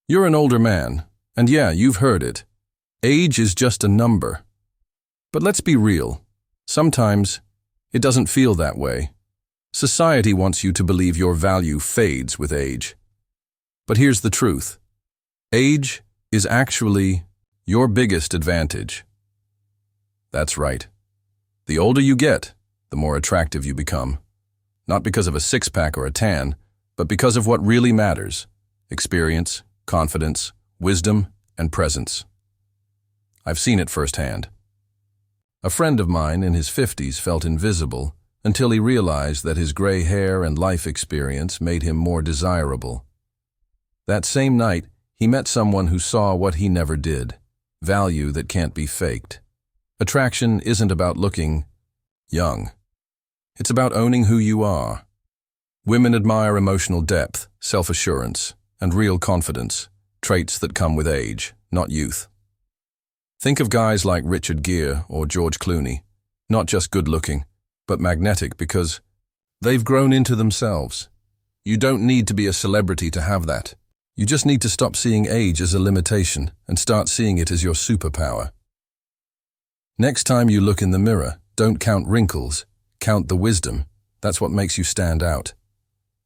You're an older man, and yeah, you've heard it. Age is just a number. But let's be real. Sometimes it doesn't feel that way. Society wants you to believe your value fades with age. But here's the truth. Age is actually your biggest advantage. That's right. The older you get, the more attractive you become. Not because of a six-pack or a tan, but because of what really matters: experience, confidence, wisdom, and presence. I've seen it firsthand. A friend of mine in his 50s felt invisible until he realized that his gray hair and life experience made him more desirable. That same night, he met someone who saw what he never did: value that can't be faked. Attraction isn't about looking young. It's about owning who you are. Women admire emotional depth, self-assurance, and real confidence, traits that come with age, not youth. Think of guys like Richard Gere or George Clooney, not just good-looking, but magnetic because they've grown into themselves. You don't need to be a celebrity to have that. You just need to stop seeing age as a limitation and start seeing it as your superpower. Next time you look in the mirror, don't count wrinkles, count the wisdom. That's what makes you stand out.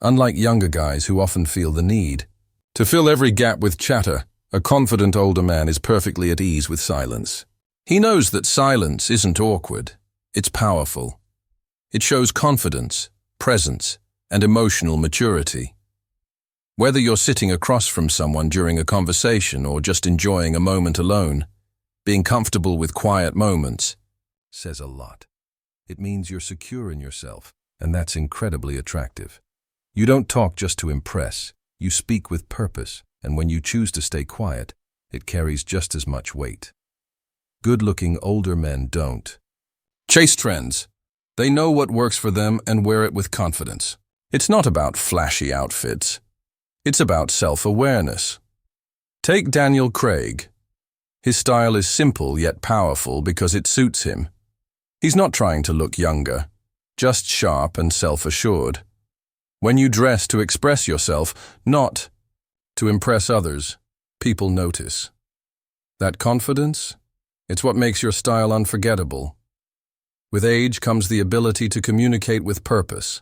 Unlike younger guys who often feel the need to fill every gap with chatter, a confident older man is perfectly at ease with silence. He knows that silence isn't awkward. It's powerful. It shows confidence, presence, and emotional maturity. Whether you're sitting across from someone during a conversation or just enjoying a moment alone, being comfortable with quiet moments says a lot. It means you're secure in yourself, and that's incredibly attractive. You don't talk just to impress. You speak with purpose, and when you choose to stay quiet, it carries just as much weight. Good-looking older men don't chase trends. They know what works for them and wear it with confidence. It's not about flashy outfits. It's about self-awareness. Take Daniel Craig. His style is simple yet powerful because it suits him. He's not trying to look younger, just sharp and self-assured. When you dress to express yourself, not to impress others, people notice. That confidence, it's what makes your style unforgettable. With age comes the ability to communicate with purpose.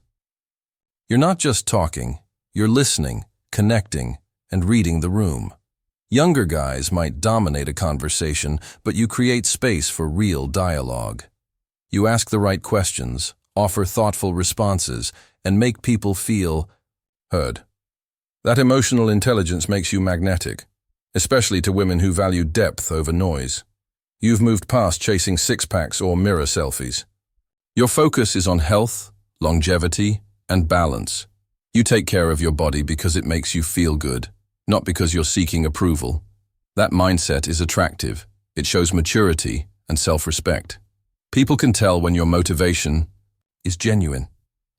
You're not just talking, you're listening, connecting, and reading the room. Younger guys might dominate a conversation, but you create space for real dialogue. You ask the right questions, offer thoughtful responses, and make people feel heard. That emotional intelligence makes you magnetic, especially to women who value depth over noise. You've moved past chasing six-packs or mirror selfies. Your focus is on health, longevity, and balance. You take care of your body because it makes you feel good, not because you're seeking approval. That mindset is attractive. It shows maturity and self-respect. People can tell when your motivation is genuine,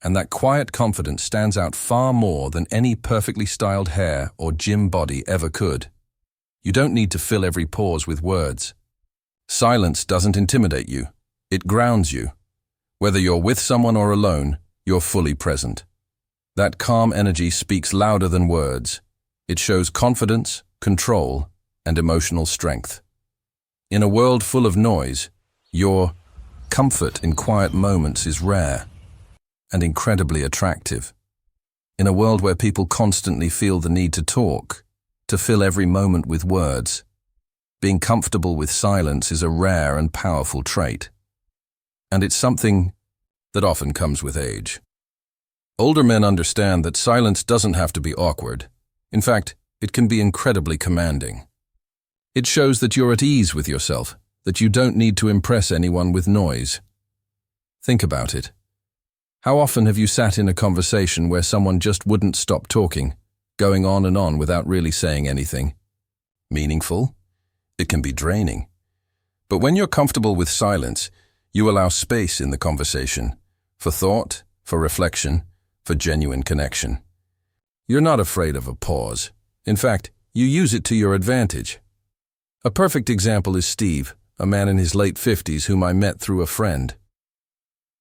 and that quiet confidence stands out far more than any perfectly styled hair or gym body ever could. You don't need to fill every pause with words. Silence doesn't intimidate you. It grounds you. Whether you're with someone or alone, you're fully present. That calm energy speaks louder than words. It shows confidence, control, and emotional strength. In a world full of noise, your comfort in quiet moments is rare and incredibly attractive. In a world where people constantly feel the need to talk, to fill every moment with words, being comfortable with silence is a rare and powerful trait. And it's something that often comes with age. Older men understand that silence doesn't have to be awkward. In fact, it can be incredibly commanding. It shows that you're at ease with yourself, that you don't need to impress anyone with noise. Think about it. How often have you sat in a conversation where someone just wouldn't stop talking, going on and on without really saying anything? Meaningful? It can be draining. But when you're comfortable with silence, you allow space in the conversation, for thought, for reflection, for genuine connection. You're not afraid of a pause. In fact, you use it to your advantage. A perfect example is Steve, a man in his late 50s whom I met through a friend.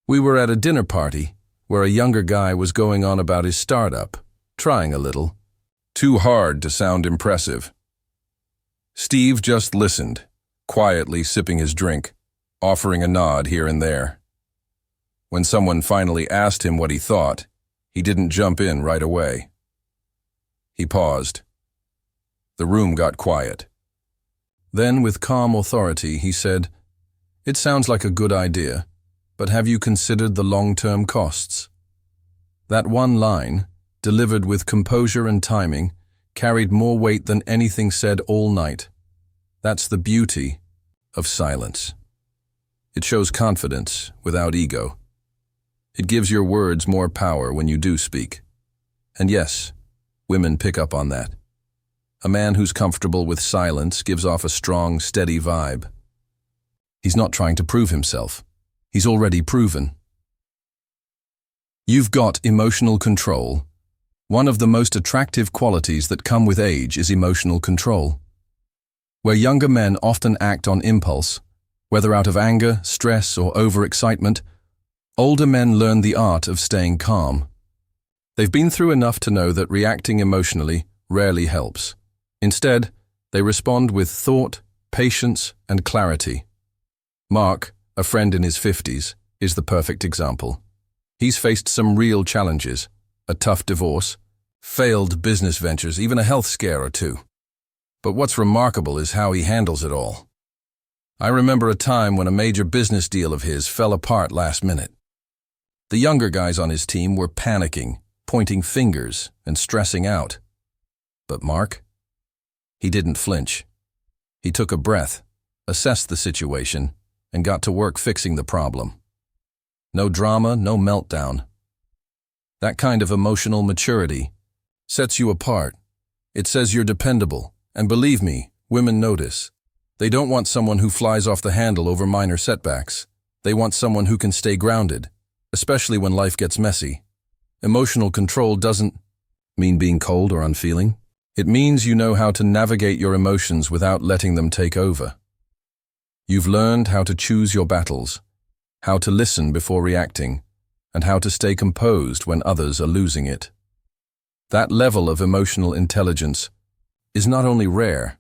We were at a dinner party where a younger guy was going on about his startup, trying a little, too hard to sound impressive. Steve just listened, quietly sipping his drink, offering a nod here and there. When someone finally asked him what he thought, he didn't jump in right away. He paused. The room got quiet. Then, with calm authority, he said, "It sounds like a good idea, but have you considered the long-term costs?" That one line, delivered with composure and timing, carried more weight than anything said all night. That's the beauty of silence. It shows confidence without ego. It gives your words more power when you do speak. And yes, women pick up on that. A man who's comfortable with silence gives off a strong, steady vibe. He's not trying to prove himself. He's already proven. You've got emotional control. One of the most attractive qualities that come with age is emotional control. Where younger men often act on impulse, whether out of anger, stress, or overexcitement, older men learn the art of staying calm. They've been through enough to know that reacting emotionally rarely helps. Instead, they respond with thought, patience, and clarity. Mark, a friend in his 50s, is the perfect example. He's faced some real challenges, a tough divorce, failed business ventures, even a health scare or two. But what's remarkable is how he handles it all. I remember a time when a major business deal of his fell apart last minute. The younger guys on his team were panicking, pointing fingers, and stressing out. But Mark? He didn't flinch. He took a breath, assessed the situation, and got to work fixing the problem. No drama, no meltdown. That kind of emotional maturity sets you apart. It says you're dependable, and believe me, women notice. They don't want someone who flies off the handle over minor setbacks. They want someone who can stay grounded, especially when life gets messy. Emotional control doesn't mean being cold or unfeeling. It means you know how to navigate your emotions without letting them take over. You've learned how to choose your battles, how to listen before reacting, and how to stay composed when others are losing it. That level of emotional intelligence is not only rare,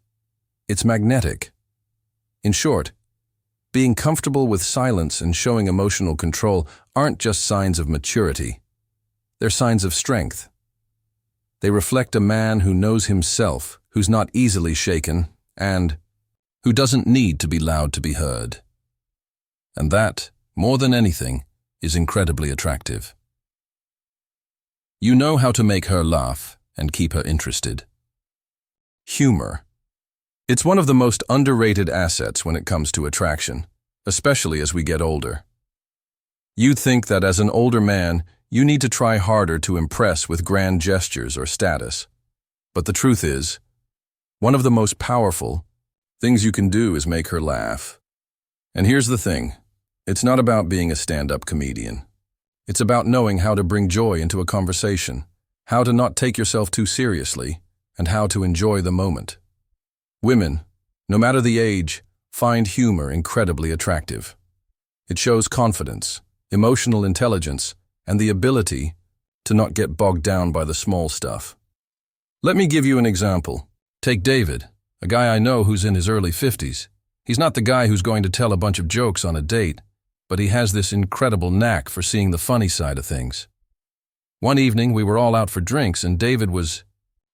it's magnetic. In short, being comfortable with silence and showing emotional control aren't just signs of maturity. They're signs of strength. They reflect a man who knows himself, who's not easily shaken, and who doesn't need to be loud to be heard. And that, more than anything, is incredibly attractive. You know how to make her laugh and keep her interested. Humor. It's one of the most underrated assets when it comes to attraction, especially as we get older. You'd think that as an older man, you need to try harder to impress with grand gestures or status. But the truth is, one of the most powerful things you can do is make her laugh. And here's the thing, it's not about being a stand-up comedian. It's about knowing how to bring joy into a conversation, how to not take yourself too seriously, and how to enjoy the moment. Women, no matter the age, find humor incredibly attractive. It shows confidence, emotional intelligence, and the ability to not get bogged down by the small stuff. Let me give you an example. Take David, a guy I know who's in his early 50s. He's not the guy who's going to tell a bunch of jokes on a date, but he has this incredible knack for seeing the funny side of things. One evening, we were all out for drinks, and David was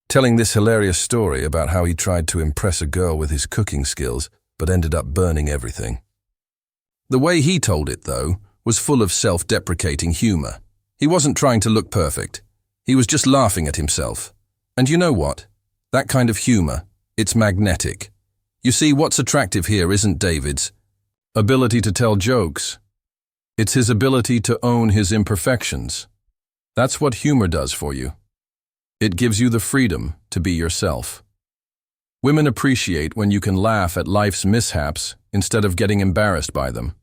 telling this hilarious story about how he tried to impress a girl with his cooking skills, but ended up burning everything. The way he told it, though, was full of self-deprecating humor. He wasn't trying to look perfect. He was just laughing at himself. And you know what? That kind of humor, it's magnetic. You see, what's attractive here isn't David's ability to tell jokes. It's his ability to own his imperfections. That's what humor does for you. It gives you the freedom to be yourself. Women appreciate when you can laugh at life's mishaps instead of getting embarrassed by them.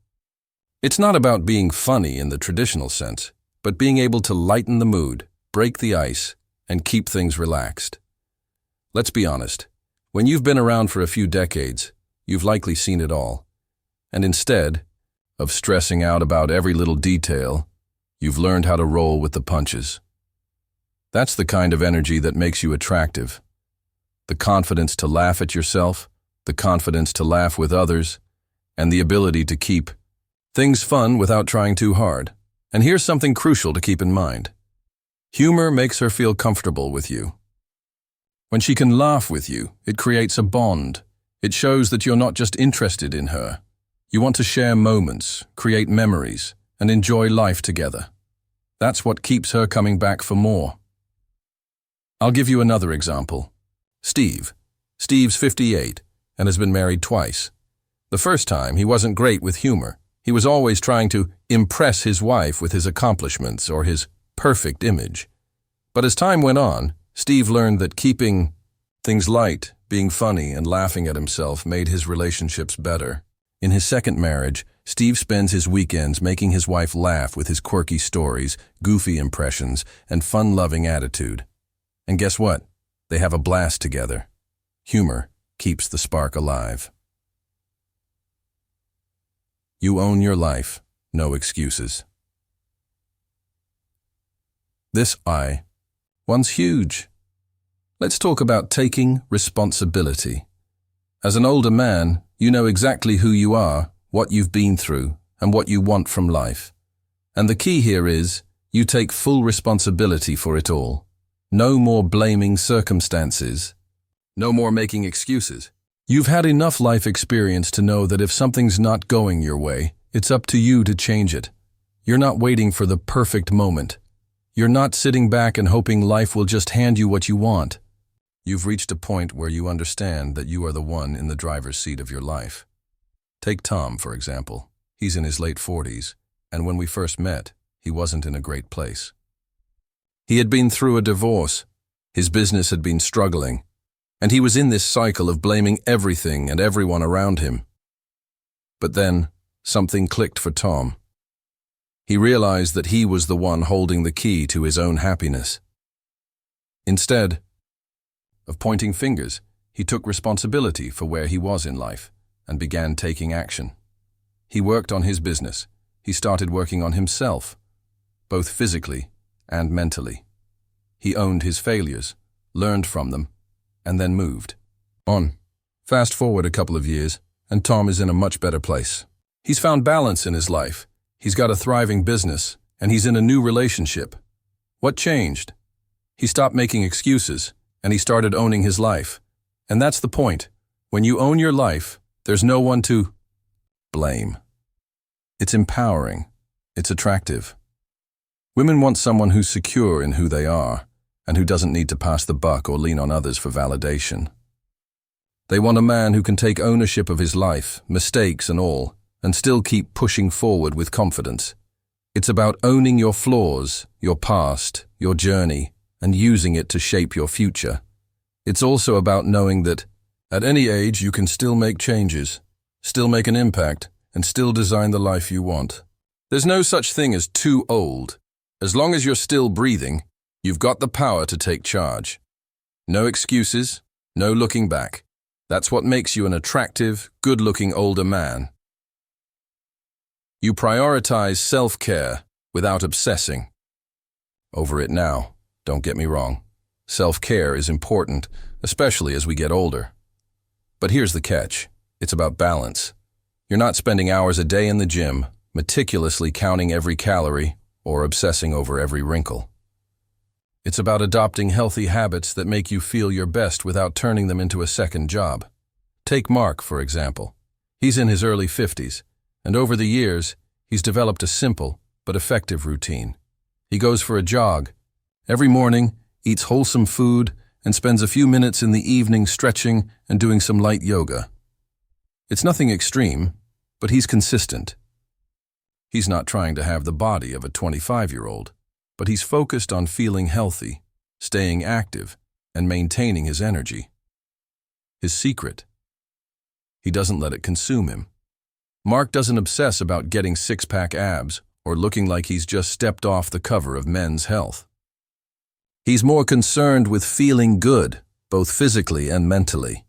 It's not about being funny in the traditional sense, but being able to lighten the mood, break the ice, and keep things relaxed. Let's be honest, when you've been around for a few decades, you've likely seen it all. And instead of stressing out about every little detail, you've learned how to roll with the punches. That's the kind of energy that makes you attractive. The confidence to laugh at yourself, the confidence to laugh with others, and the ability to keep things fun without trying too hard. And here's something crucial to keep in mind. Humor makes her feel comfortable with you. When she can laugh with you, it creates a bond. It shows that you're not just interested in her. You want to share moments, create memories, and enjoy life together. That's what keeps her coming back for more. I'll give you another example. Steve. Steve's 58 and has been married twice. The first time, he wasn't great with humor. He was always trying to impress his wife with his accomplishments or his perfect image. But as time went on, Steve learned that keeping things light, being funny, and laughing at himself made his relationships better. In his second marriage, Steve spends his weekends making his wife laugh with his quirky stories, goofy impressions, and fun-loving attitude. And guess what? They have a blast together. Humor keeps the spark alive. You own your life, no excuses. This one's huge. Let's talk about taking responsibility. As an older man, you know exactly who you are, what you've been through, and what you want from life. And the key here is, you take full responsibility for it all. No more blaming circumstances. No more making excuses. You've had enough life experience to know that if something's not going your way, it's up to you to change it. You're not waiting for the perfect moment. You're not sitting back and hoping life will just hand you what you want. You've reached a point where you understand that you are the one in the driver's seat of your life. Take Tom, for example. He's in his late 40s, and when we first met, he wasn't in a great place. He had been through a divorce. His business had been struggling, and he was in this cycle of blaming everything and everyone around him. But then, something clicked for Tom. He realized that he was the one holding the key to his own happiness. Instead of pointing fingers, he took responsibility for where he was in life and began taking action. He worked on his business. He started working on himself, both physically and mentally. He owned his failures, learned from them, and then moved on. Fast forward a couple of years, and Tom is in a much better place. He's found balance in his life. He's got a thriving business, and he's in a new relationship. What changed? He stopped making excuses, and he started owning his life. And that's the point. When you own your life, there's no one to blame. It's empowering. It's attractive. Women want someone who's secure in who they are, and who doesn't need to pass the buck or lean on others for validation. They want a man who can take ownership of his life, mistakes and all, and still keep pushing forward with confidence. It's about owning your flaws, your past, your journey, and using it to shape your future. It's also about knowing that at any age you can still make changes, still make an impact, and still design the life you want. There's no such thing as too old. As long as you're still breathing, you've got the power to take charge. No excuses, no looking back. That's what makes you an attractive, good-looking older man. You prioritize self-care without obsessing over it now. Don't get me wrong. Self-care is important, especially as we get older. But here's the catch. It's about balance. You're not spending hours a day in the gym, meticulously counting every calorie, or obsessing over every wrinkle. It's about adopting healthy habits that make you feel your best without turning them into a second job. Take Mark, for example. He's in his early 50s, and over the years, he's developed a simple but effective routine. He goes for a jog every morning, eats wholesome food, and spends a few minutes in the evening stretching and doing some light yoga. It's nothing extreme, but he's consistent. He's not trying to have the body of a 25-year-old, but he's focused on feeling healthy, staying active, and maintaining his energy. His secret: he doesn't let it consume him. Mark doesn't obsess about getting six-pack abs or looking like he's just stepped off the cover of Men's Health. He's more concerned with feeling good, both physically and mentally.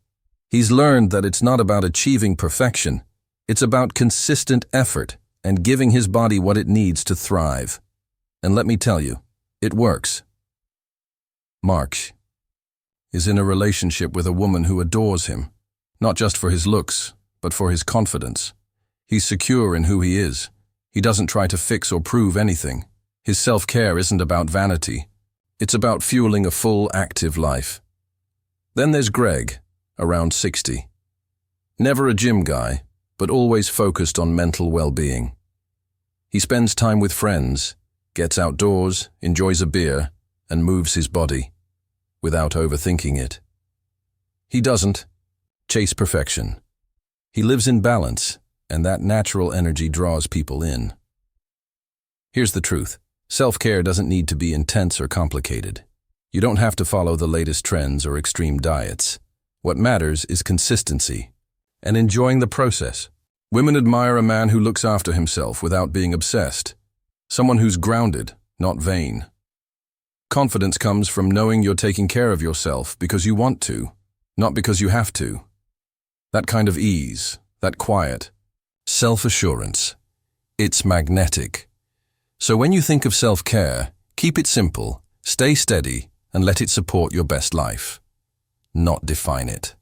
He's learned that it's not about achieving perfection. It's about consistent effort and giving his body what it needs to thrive. And let me tell you, it works. Mark is in a relationship with a woman who adores him, not just for his looks, but for his confidence. He's secure in who he is. He doesn't try to fix or prove anything. His self-care isn't about vanity. It's about fueling a full, active life. Then there's Greg, around 60. Never a gym guy, but always focused on mental well-being. He spends time with friends, gets outdoors, enjoys a beer, and moves his body, without overthinking it. He doesn't chase perfection. He lives in balance, and that natural energy draws people in. Here's the truth. Self-care doesn't need to be intense or complicated. You don't have to follow the latest trends or extreme diets. What matters is consistency and enjoying the process. Women admire a man who looks after himself without being obsessed. Someone who's grounded, not vain. Confidence comes from knowing you're taking care of yourself because you want to, not because you have to. That kind of ease, that quiet, self-assurance, it's magnetic. So when you think of self-care, keep it simple, stay steady, and let it support your best life, not define it.